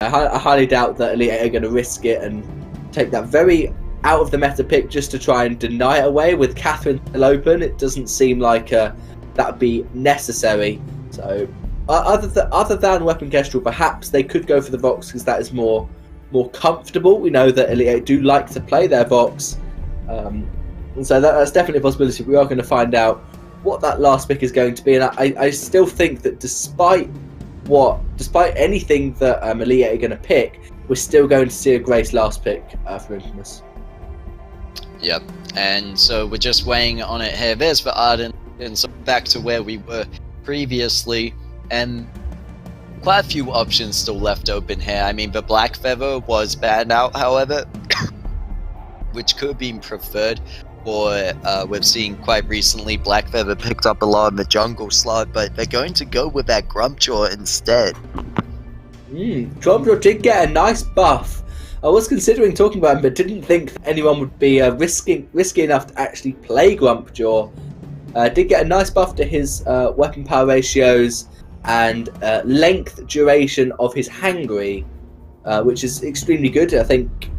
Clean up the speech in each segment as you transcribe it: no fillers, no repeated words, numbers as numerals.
I highly doubt that Elite 8 are going to risk it and take that very out of the meta pick just to try and deny it away. With Catherine still open, it doesn't seem like that would be necessary. So other than Weapon Kestrel, perhaps they could go for the Vox because that is more comfortable. We know that Elite 8 do like to play their Vox, and so that's definitely a possibility. We are going to find out what that last pick is going to be, and I still think that despite anything that Elite 8 are going to pick, we're still going to see a Grace last pick for Infamous. Yep, and so we're just weighing on it here. There's for Arden, and so back to where we were previously, and quite a few options still left open here. I mean, the Black Feather was banned out, however, which could have been preferred. Or we've seen quite recently Black Feather picked up a lot in the jungle slot, but they're going to go with that Grumpjaw instead. Grumpjaw did get a nice buff. I was considering talking about him, but didn't think that anyone would be risky enough to actually play Grumpjaw. Did get a nice buff to his weapon power ratios and length duration of his hangry, which is extremely good. I think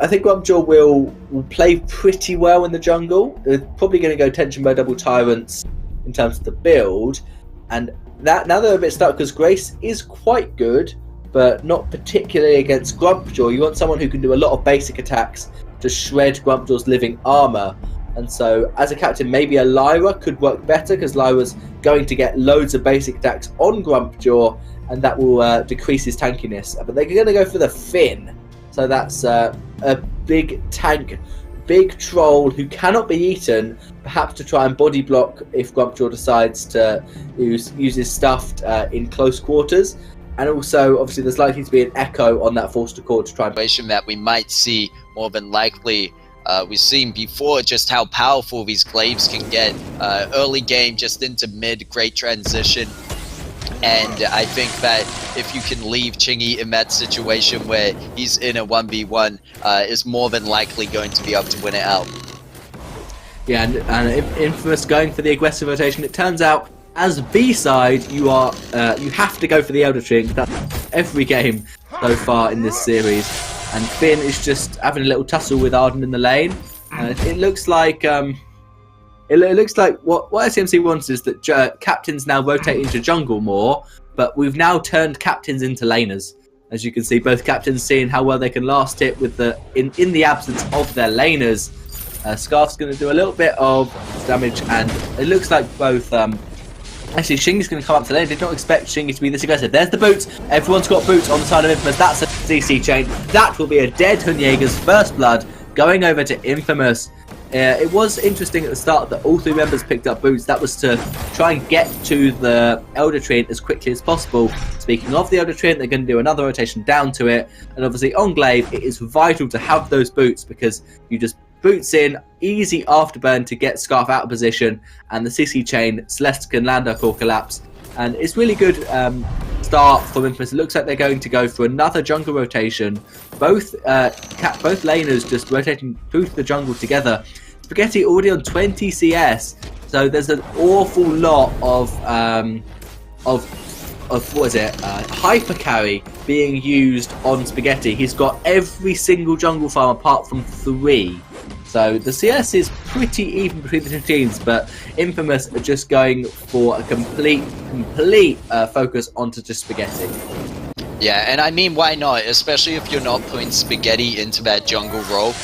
Grumpjaw will play pretty well in the jungle. They're probably going to go Tension Bow Double Tyrants in terms of the build, and now they're a bit stuck because Grace is quite good, but not particularly against Grumpjaw. You want someone who can do a lot of basic attacks to shred Grumpjaw's living armor, and so as a captain, maybe a Lyra could work better because Lyra's going to get loads of basic attacks on Grumpjaw, and that will decrease his tankiness. But they're going to go for the Finn. So that's a big tank, big troll who cannot be eaten, perhaps to try and body block if Grumpjaw decides to use his stuffed in close quarters. And also, obviously, there's likely to be an echo on that Force to Court to try and... That we might see more than likely. We've seen before just how powerful these glaives can get. Early game, just into mid, great transition. And I think that if you can leave Chingy in that situation where he's in a 1v1, is more than likely going to be able to win it out. Yeah, and Infamous going for the aggressive rotation. It turns out, as B-side, you have to go for the Elder Trinket. That's every game so far in this series. And Finn is just having a little tussle with Arden in the lane. It looks like... It looks like what SCMC wants is that captains now rotate into jungle more, but we've now turned captains into laners. As you can see, both captains seeing how well they can last hit with in the absence of their laners. Scarf's going to do a little bit of damage, and it looks like both... Actually, Shingy's going to come up to lane. I did not expect Shingy to be this aggressive. There's the boots. Everyone's got boots on the side of Infamous. That's a CC chain. That will be a dead Hunyega's first blood going over to Infamous. It was interesting at the start that all three members picked up boots. That was to try and get to the Elder Trinket as quickly as possible. Speaking of the Elder Trinket, they're going to do another rotation down to it. And obviously on Glaive, it is vital to have those boots because you just boots in, easy afterburn to get Scarf out of position, and the CC chain, Celeste can land her core collapse. And it's really good start from Infamous. It looks like they're going to go for another jungle rotation. Both laners just rotating through the jungle together. Spaghetti already on 20 CS, so there's an awful lot of what is it? Hyper carry being used on Spaghetti. He's got every single jungle farm apart from 3. So the CS is pretty even between the two teams, but Infamous are just going for a complete focus onto just Spaghetti. Yeah, and I mean, why not? Especially if you're not putting Spaghetti into that jungle role,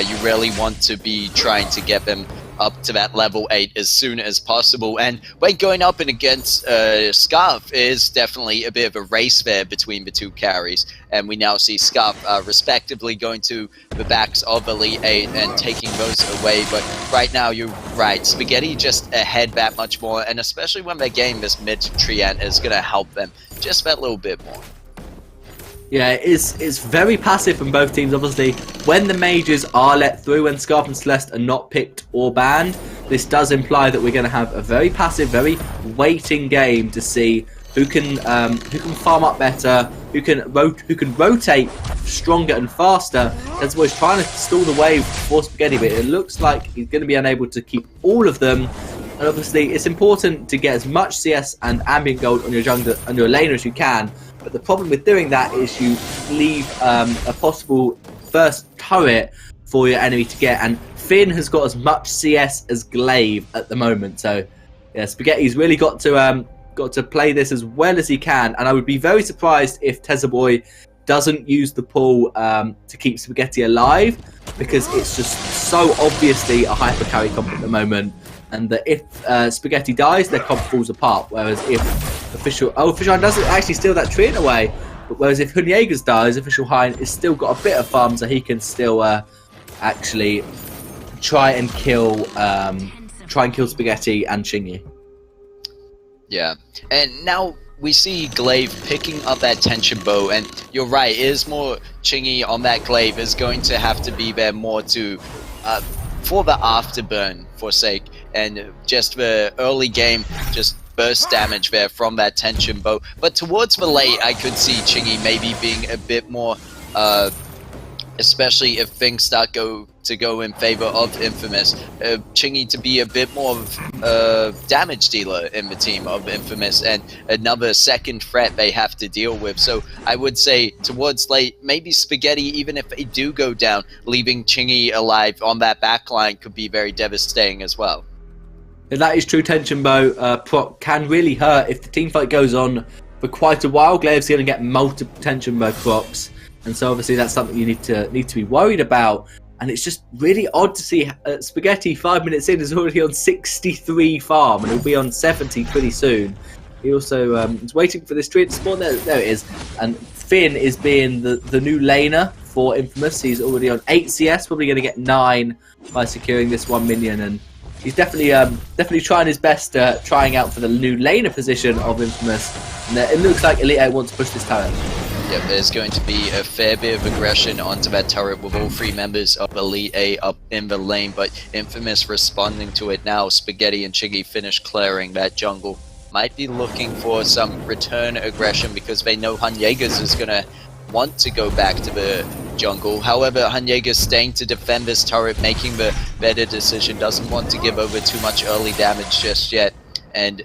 you really want to be trying to get them up to that level 8 as soon as possible. And when going up and against Scarf is definitely a bit of a race there between the two carries. And we now see Scarf respectively going to the backs of Elite 8 and taking those away. But right now, you're right, Spaghetti just ahead that much more. And especially when they're getting this mid-Treant is going to help them just that little bit more. Yeah, it's very passive from both teams. Obviously, when the mages are let through, when Scarf and Celeste are not picked or banned, this does imply that we're going to have a very passive, very waiting game to see who can farm up better, who can rotate stronger and faster. As we're trying to stall the wave for Spaghetti, but it looks like he's going to be unable to keep all of them. And obviously, it's important to get as much CS and ambient gold on your jungler, on your laner as you can. But the problem with doing that is you leave a possible first turret for your enemy to get, and Finn has got as much CS as Glaive at the moment. So yeah, Spaghetti's really got to play this as well as he can, and I would be very surprised if Tezzaboy doesn't use the pull to keep Spaghetti alive, because it's just so obviously a hyper carry comp at the moment, and that if Spaghetti dies, their comp falls apart. Whereas if Official Hein doesn't actually steal that tree in a way, but whereas if Hunyegas dies, Official Hein is still got a bit of farm, so he can still actually try and kill Spaghetti and Chingy. Yeah, and now we see Glaive picking up that tension bow, and you're right, it is more Chingy on that Glaive is going to have to be there more to for the afterburn for sake, and just the early game just burst damage there from that tension bow. But towards the late, I could see Chingy maybe being a bit more especially if things start to go in favor of Infamous, Chingy to be a bit more of a damage dealer in the team of Infamous, and another second threat they have to deal with. So I would say towards late, maybe Spaghetti, even if they do go down, leaving Chingy alive on that backline could be very devastating as well. Yeah, that is true. Tension bow proc can really hurt if the team fight goes on for quite a while. Glaive's going to get multiple tension bow procs, and so obviously that's something you need to be worried about. And it's just really odd to see Spaghetti 5 minutes in is already on 63 farm, and he'll be on 70 pretty soon. He also is waiting for this tree to spawn. There it is. And Finn is being the new laner for Infamous. He's already on 8 CS, probably going to get 9 by securing this 1 million. And he's definitely trying his best, trying out for the new laner position of Infamous. And it looks like Elite8 wants to push this turret. Yep, there's going to be a fair bit of aggression onto that turret with all 3 members of Elite8 up in the lane, but Infamous responding to it now. Spaghetti and Chingy finish clearing that jungle. Might be looking for some return aggression because they know Hunyegas is going to want to go back to the jungle. However, Hunyegas staying to defend this turret, making the better decision, doesn't want to give over too much early damage just yet. And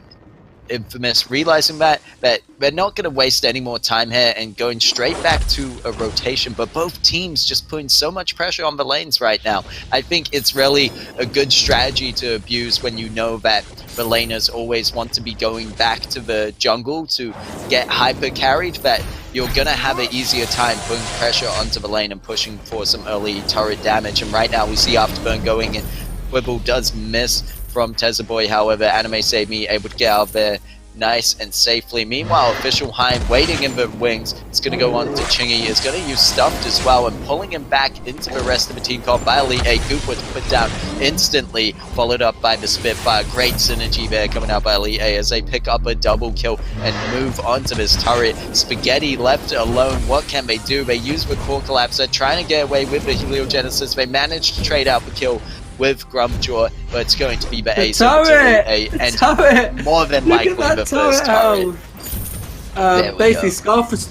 Infamous realizing that they're not going to waste any more time here and going straight back to a rotation, but both teams just putting so much pressure on the lanes right now. I think it's really a good strategy to abuse when you know that the laners always want to be going back to the jungle to get hyper carried, that you're going to have an easier time putting pressure onto the lane and pushing for some early turret damage. And right now we see Afterburn going, and Quibble does miss from Tezzaboy. However, Anime Save Me able to get out there nice and safely. Meanwhile, Official Hein waiting in the wings. It's going to go on to Chingy. Is going to use Stuffed as well and pulling him back into the rest of the team called by Elite8. Goop was put down instantly, followed up by the Spitfire. Great synergy there coming out by Elite8 as they pick up a double kill and move on to this turret. Spaghetti left alone. What can they do? They use the Core Collapse. They're trying to get away with the Heliogenesis. They managed to trade out the kill with Grumjaw, but it's going to be the ace of and more than likely the first turret. Basically, Scarf was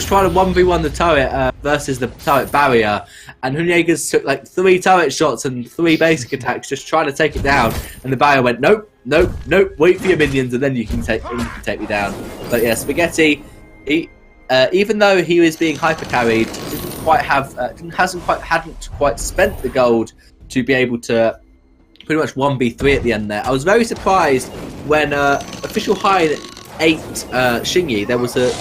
trying to 1v1 the turret versus the turret barrier, and Hunyegas took like 3 turret shots and 3 basic attacks just trying to take it down, and the barrier went, nope, wait for your minions and then you can take me down. But yeah, Spaghetti, even though he was being hyper carried, hadn't quite spent the gold to be able to pretty much 1v3 at the end there. I was very surprised when Official Hein ate Chingy. There was a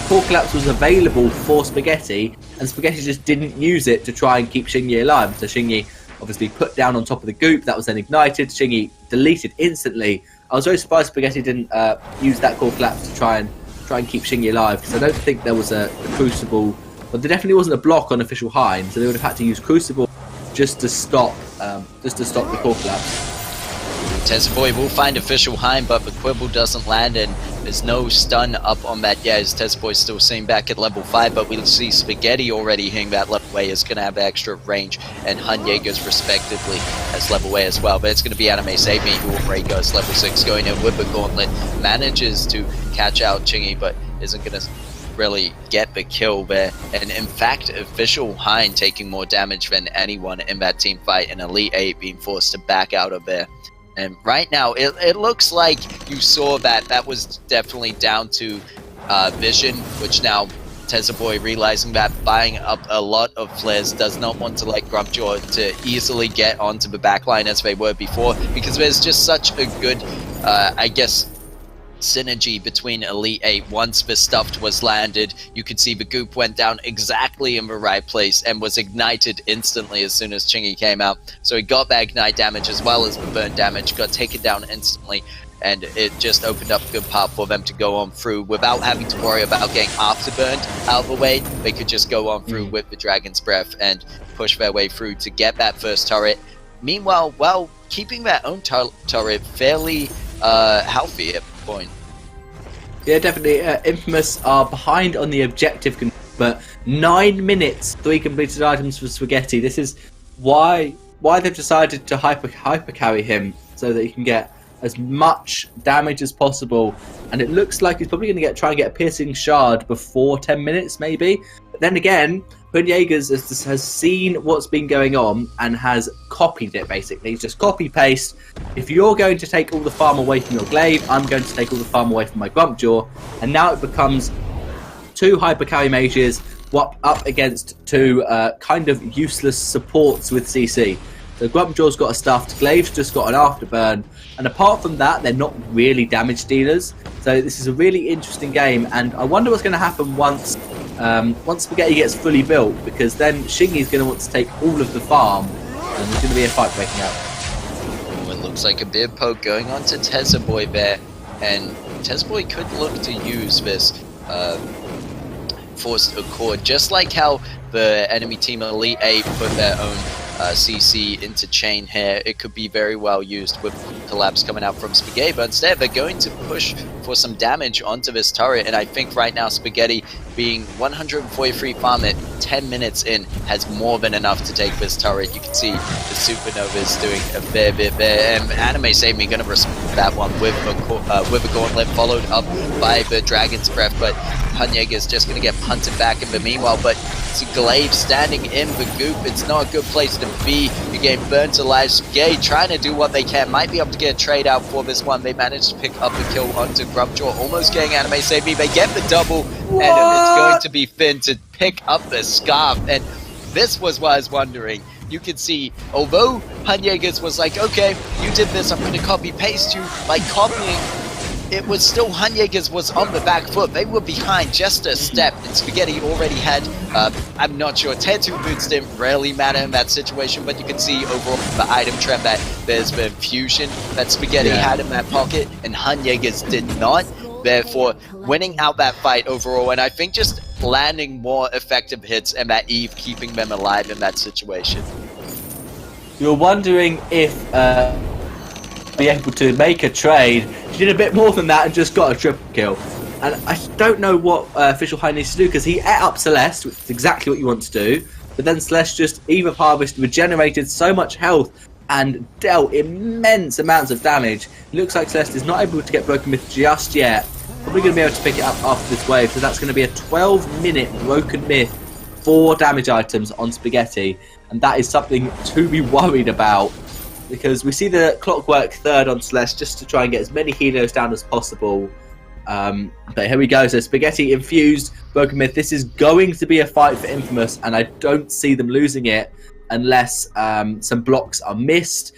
Core Collapse was available for Spaghetti, and Spaghetti just didn't use it to try and keep Chingy alive. So Chingy obviously put down on top of the goop, that was then ignited, Chingy deleted instantly. I was very surprised Spaghetti didn't use that Core Collapse to try and keep Chingy alive, because I don't think there was a Crucible, but there definitely wasn't a block on Official Hein, so they would have had to use Crucible just to stop the Core Collapse. Tezzaboy will find Official Hein, but the Quibble doesn't land, and there's no stun up on that yet, as Tezzaboy's still sitting back at level 5, but we'll see Spaghetti already hitting that level A is going to have extra range, and Hunyegas respectively as level A as well. But it's going to be Anime Save Me who already goes level 6, going in with the Gauntlet, manages to catch out Chingy, but isn't going to really get the kill there. And in fact, Official Hein taking more damage than anyone in that team fight, and Elite8 being forced to back out of there. And right now, it looks like you saw that was definitely down to vision, which now Boy realizing that buying up a lot of flares does not want to let Grumpjaw to easily get onto the backline as they were before, because there's just such a good, I guess, synergy between Elite 8. Once the stuffed was landed, you could see the goop went down exactly in the right place and was ignited instantly as soon as Chingy came out. So he got that ignite damage as well as the burn damage, got taken down instantly, and it just opened up a good path for them to go on through without having to worry about getting afterburned out of the way. They could just go on through with the Dragon's Breath and push their way through to get that first turret. Meanwhile, well, keeping their own turret fairly healthy at the point. Yeah, definitely. Infamous are behind on the objective, but 9 minutes, 3 completed items for Spaghetti. This is why they've decided to hyper carry him, so that he can get as much damage as possible. And it looks like he's probably going to try and get a piercing shard before 10 minutes, maybe. But then again, Jaegers has seen what's been going on and has copied it, basically. He's just copy-paste. If you're going to take all the farm away from your glaive, I'm going to take all the farm away from my Grumpjaw. And now it becomes 2 hyper carry mages up against 2 kind of useless supports with CC. So Grumpjaw's got a stuffed, Glaive's just got an afterburn, and apart from that, they're not really damage dealers. So this is a really interesting game, and I wonder what's going to happen once Spaghetti gets fully built, because then Shingy's going to want to take all of the farm, and there's going to be a fight breaking out. Oh, it looks like a bit of poke going on to Boy there, and Boy could look to use this Forced Accord, just like how the enemy team Elite 8 put their own CC into Chane here. It could be very well used with collapse coming out from Spaghetti, but instead they're going to push for some damage onto this turret, and I think right now Spaghetti being 143 farm at 10 minutes in has more than enough to take this turret. You can see the Supernovas doing a fair bit there, and Anime Save Me going to respond that one with a gauntlet followed up by the Dragon's Breath, but Hunjeg is just going to get punted back in the meanwhile, but it's Glaive standing in the goop. It's not a good place to be. You're getting burnt alive. Spaghetti trying to do what they can. Might be able to get a trade out for this one. They managed to pick up a kill onto Grumpjaw, almost getting Anime Save Me. They get the double, and it's going to be Finn to pick up the scarf. And this was what I was wondering. You could see, although Hunjegers was like, okay, you did this, I'm going to copy paste you, like copying, it was still Hunjegers was on the back foot. They were behind just a step, and Spaghetti already had, I'm not sure, tattoo boots didn't really matter in that situation, but you can see overall the item trend that there's the fusion that Spaghetti had in that pocket, and Hunjegers did not. Therefore, winning out that fight overall, and I think just landing more effective hits and that Eve keeping them alive in that situation. You're wondering if be able to make a trade. She did a bit more than that and just got a triple kill. And I don't know what Official High needs to do, because he ate up Celeste, which is exactly what you want to do, but then Celeste just Eve of Harvest regenerated so much health and dealt immense amounts of damage. It looks like Celeste is not able to get Broken Myth just yet. Probably going to be able to pick it up after this wave, so that's going to be a 12-minute Broken Myth, 4 damage items on Spaghetti, and that is something to be worried about, because we see the Clockwork third on Celeste just to try and get as many healers down as possible. But here we go, so Spaghetti infused Broken Myth. This is going to be a fight for Infamous, and I don't see them losing it unless some blocks are missed.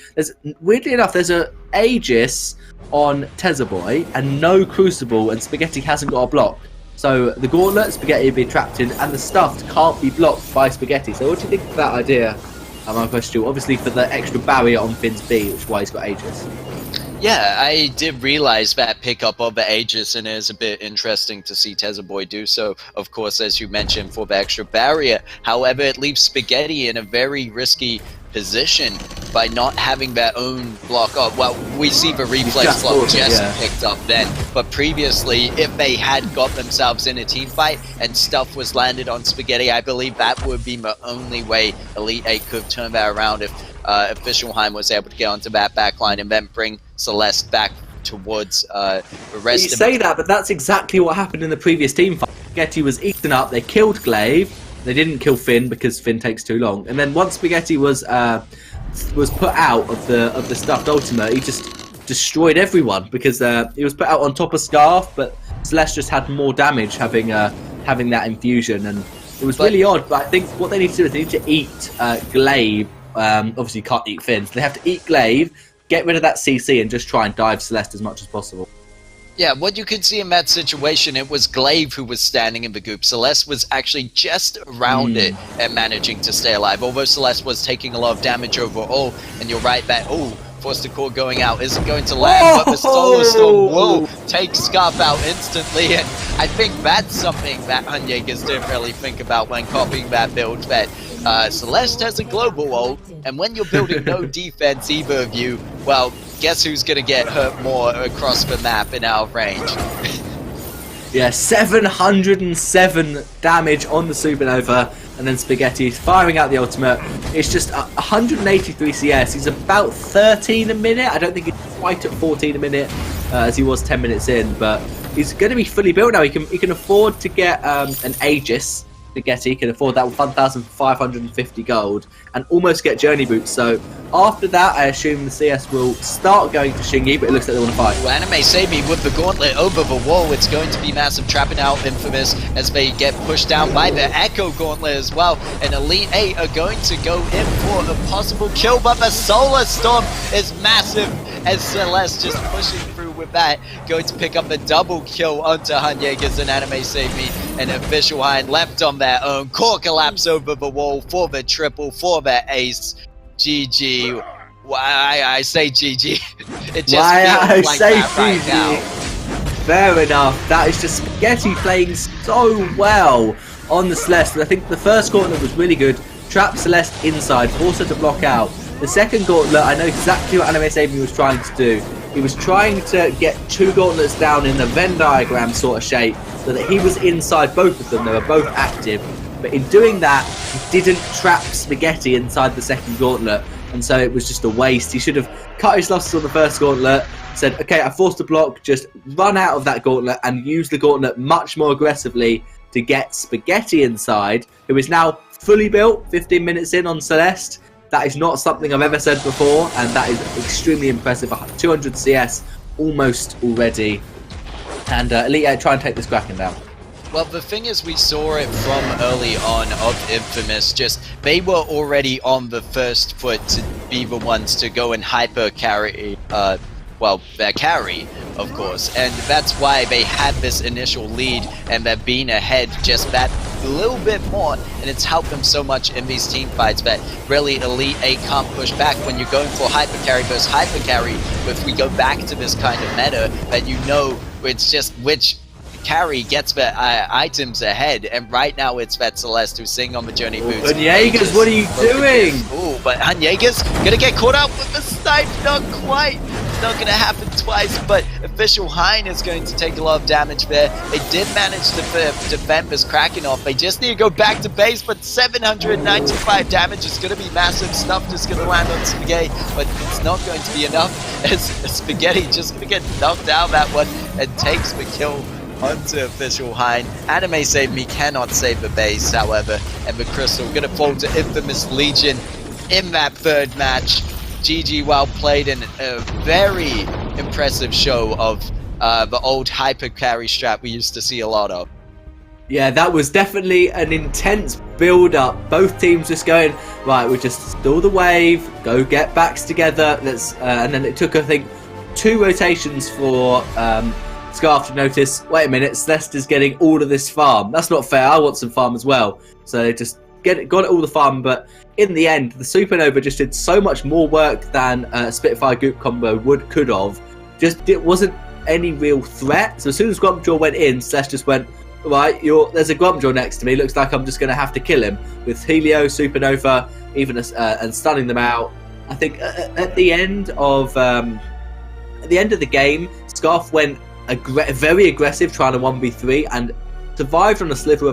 Weirdly enough, there's an Aegis on Boy and no Crucible, and Spaghetti hasn't got a block. So the Gauntlet, Spaghetti will be trapped in, and the Stuffed can't be blocked by Spaghetti. So what do you think of that idea? My question, obviously for the extra barrier on Finn's B, which is why he's got Aegis. Yeah, I did realize that pickup of the Aegis, and it is a bit interesting to see Boy do so, of course, as you mentioned, for the extra barrier. However, it leaves Spaghetti in a very risky position by not having their own block up. Well, we see the reflex block just picked up then, but previously, if they had got themselves in a team fight and stuff was landed on Spaghetti, I believe that would be the only way Elite 8 could turn that around, if Official Heim was able to get onto that backline and then bring Celeste back towards the rest of You say that, but that's exactly what happened in the previous team fight. Spaghetti was eaten up, they killed Glaive, they didn't kill Finn because Finn takes too long, and then once Spaghetti was put out of the stuffed Ultima, he just destroyed everyone, because he was put out on top of Scarf, but Celeste just had more damage having that infusion, and it was really odd. But I think what they need to do is they need to eat Glaive. Obviously, you can't eat Finns. They have to eat Glaive, get rid of that CC, and just try and dive Celeste as much as possible. Yeah, what you could see in that situation, it was Glaive who was standing in the group. Celeste was actually just around it and managing to stay alive. Although Celeste was taking a lot of damage overall, and you're right that, Force the Core going out isn't going to land, but the Solar Storm will take Scarf out instantly, and I think that's something that Hunyegas didn't really think about when copying that build, that Celeste has a global ult, and when you're building no defense, either of you, well, guess who's going to get hurt more across the map in our range? Yeah, 707 damage on the Supernova, and then Spaghetti firing out the ultimate. It's just 183 CS. He's about 13 a minute. I don't think he's quite at 14 a minute as he was 10 minutes in, but he's going to be fully built now. He can afford to get an Aegis. Spaghetti can afford that with 1,550 gold and almost get Journey Boots. So after that, I assume the CS will start going to Shingy, but it looks like they want to fight. Well, Anime Save Me with the gauntlet over the wall. It's going to be massive, trapping out Infamous as they get pushed down by the Echo Gauntlet as well. And Elite 8 are going to go in for a possible kill, but the Solar Storm is massive as Celeste just pushing through with that. Going to pick up a double kill onto Hunyegas and Anime Save Me. And Official Hind left on their own. Core collapse over the wall for the triple, for their ace. GG. Why I say GG. It just feels like that right now. Fair enough. That is just Spaghetti playing so well on the Celeste. I think the first gauntlet was really good. Trap Celeste inside, force her to block out. The second gauntlet, I know exactly what Anime Save Me was trying to do. He was trying to get two gauntlets down in a Venn diagram sort of shape so that he was inside both of them. They were both active. But in doing that, he didn't trap Spaghetti inside the second gauntlet. And so it was just a waste. He should have cut his losses on the first gauntlet, said, okay, I forced a block, just run out of that gauntlet and use the gauntlet much more aggressively to get Spaghetti inside, who is now fully built 15 minutes in on Celeste. That is not something I've ever said before, and that is extremely impressive. 200 CS almost already. And Elite 8 try and take this Kraken down. Well, the thing is, we saw it from early on of Infamous, just they were already on the first foot to be the ones to go and hyper carry, their carry, of course, and that's why they had this initial lead, and they've been ahead just that little bit more, and it's helped them so much in these team fights that really Elite 8 can't push back when you're going for hyper carry versus hyper carry. If we go back to this kind of meta, that you know it's just which carry gets the items ahead, and right now it's that Celeste who's sitting on the Journey Boots. Hunyegas, what are you doing? Ooh, but Hunyegas gonna get caught out with the snipe, not quite. It's not gonna happen twice, but Official Hind is going to take a lot of damage there. They did manage to defend this Kraken off. They just need to go back to base, but 795 damage is gonna be massive. Stuff just gonna land on Spaghetti, but it's not going to be enough as Spaghetti just gonna get knocked out that one and takes the kill onto Official Hind. Anime Save Me cannot save the base, however, and the Crystal gonna fall to Infamous Legion in that third match. GG, well played, and a very impressive show of the old hyper carry strat we used to see a lot of. Yeah, that was definitely an intense build-up. Both teams just going, right, we'll just stall the wave, go get backs together, and then it took, I think, 2 rotations for Scarf to notice, wait a minute, Celeste is getting all of this farm. That's not fair, I want some farm as well. So they just got all the farm, but in the end, the Supernova just did so much more work than Spitfire Goop combo could have. Just, it wasn't any real threat. So as soon as Grumpjaw went in, Celeste just went, right, there's a Grumpjaw next to me, looks like I'm just going to have to kill him. With Helio, Supernova, even and stunning them out. I think at the end of the game, Scarf went very aggressive, trying to 1v3, and survived on a sliver of